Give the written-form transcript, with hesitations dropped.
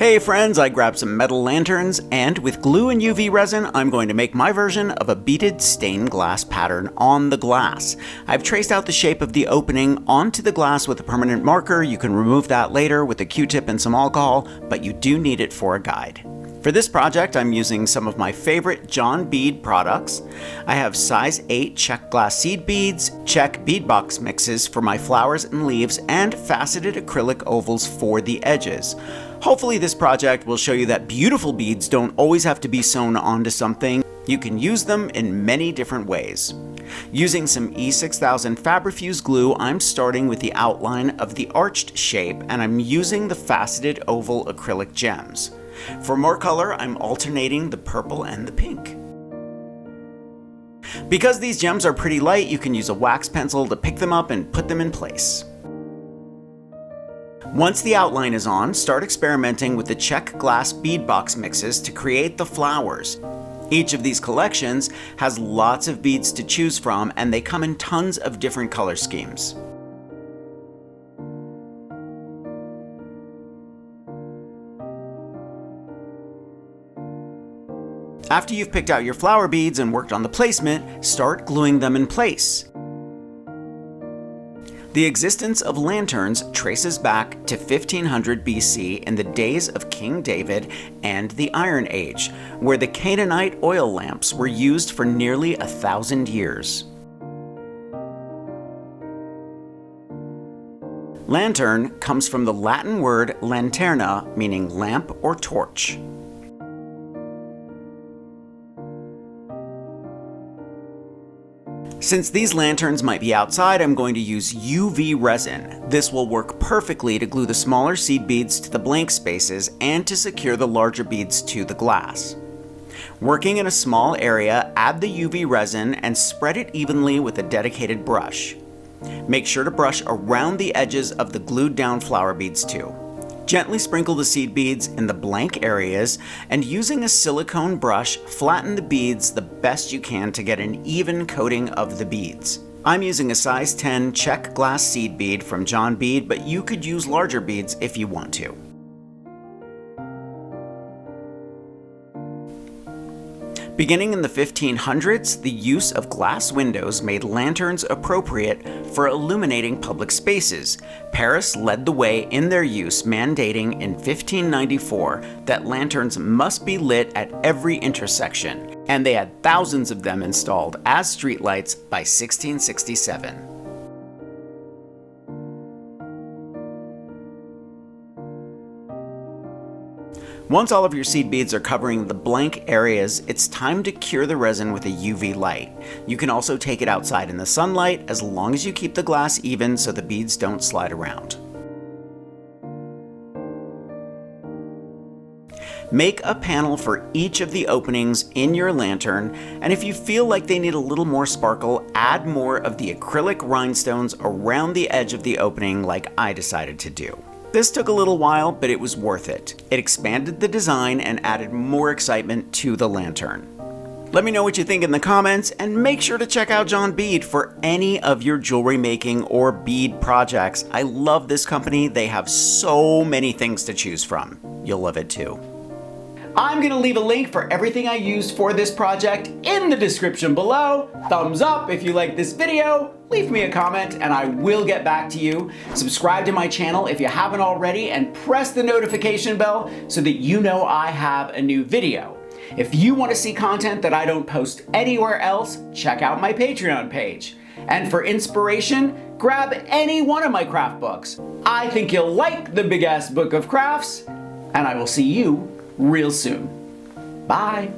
Hey friends, I grabbed some metal lanterns, and with glue and UV resin, I'm going to make my version of a beaded stained glass pattern on the glass. I've traced out the shape of the opening onto the glass with a permanent marker. You can remove that later with a Q-tip and some alcohol, but you do need it for a guide. For this project, I'm using some of my favorite John Bead products. I have size 8 Czech glass seed beads, Czech bead box mixes for my flowers and leaves, and faceted acrylic ovals for the edges. Hopefully this project will show you that beautiful beads don't always have to be sewn onto something. You can use them in many different ways. Using some E6000 Fabrifuse glue, I'm starting with the outline of the arched shape, and I'm using the faceted oval acrylic gems. For more color, I'm alternating the purple and the pink. Because these gems are pretty light, you can use a wax pencil to pick them up and put them in place. Once the outline is on, start experimenting with the Czech glass bead box mixes to create the flowers. Each of these collections has lots of beads to choose from, and they come in tons of different color schemes. After you've picked out your flower beads and worked on the placement, start gluing them in place. The existence of lanterns traces back to 1500 BC in the days of King David and the Iron Age, where the Canaanite oil lamps were used for nearly 1,000 years. Lantern comes from the Latin word lanterna, meaning lamp or torch. Since these lanterns might be outside, I'm going to use UV resin. This will work perfectly to glue the smaller seed beads to the blank spaces and to secure the larger beads to the glass. Working in a small area, add the UV resin and spread it evenly with a dedicated brush. Make sure to brush around the edges of the glued down flower beads too. Gently sprinkle the seed beads in the blank areas, and using a silicone brush, flatten the beads the best you can to get an even coating of the beads. I'm using a size 10 Czech glass seed bead from John Bead, but you could use larger beads if you want to. Beginning in the 1500s, the use of glass windows made lanterns appropriate for illuminating public spaces. Paris led the way in their use, mandating in 1594 that lanterns must be lit at every intersection, and they had thousands of them installed as streetlights by 1667. Once all of your seed beads are covering the blank areas, it's time to cure the resin with a UV light. You can also take it outside in the sunlight as long as you keep the glass even so the beads don't slide around. Make a panel for each of the openings in your lantern, and if you feel like they need a little more sparkle, add more of the acrylic rhinestones around the edge of the opening like I decided to do. This took a little while, but it was worth it. It expanded the design and added more excitement to the lantern. Let me know what you think in the comments, and make sure to check out John Bead for any of your jewelry making or bead projects. I love this company. They have so many things to choose from. You'll love it too. I'm going to leave a link for everything I used for this project in the description below. Thumbs up if you like this video, leave me a comment and I will get back to you. Subscribe to my channel if you haven't already, and press the notification bell so that you know I have a new video. If you want to see content that I don't post anywhere else, check out my Patreon page. And for inspiration, grab any one of my craft books. I think you'll like the Big Ass Book of Crafts, and I will see you real soon. Bye.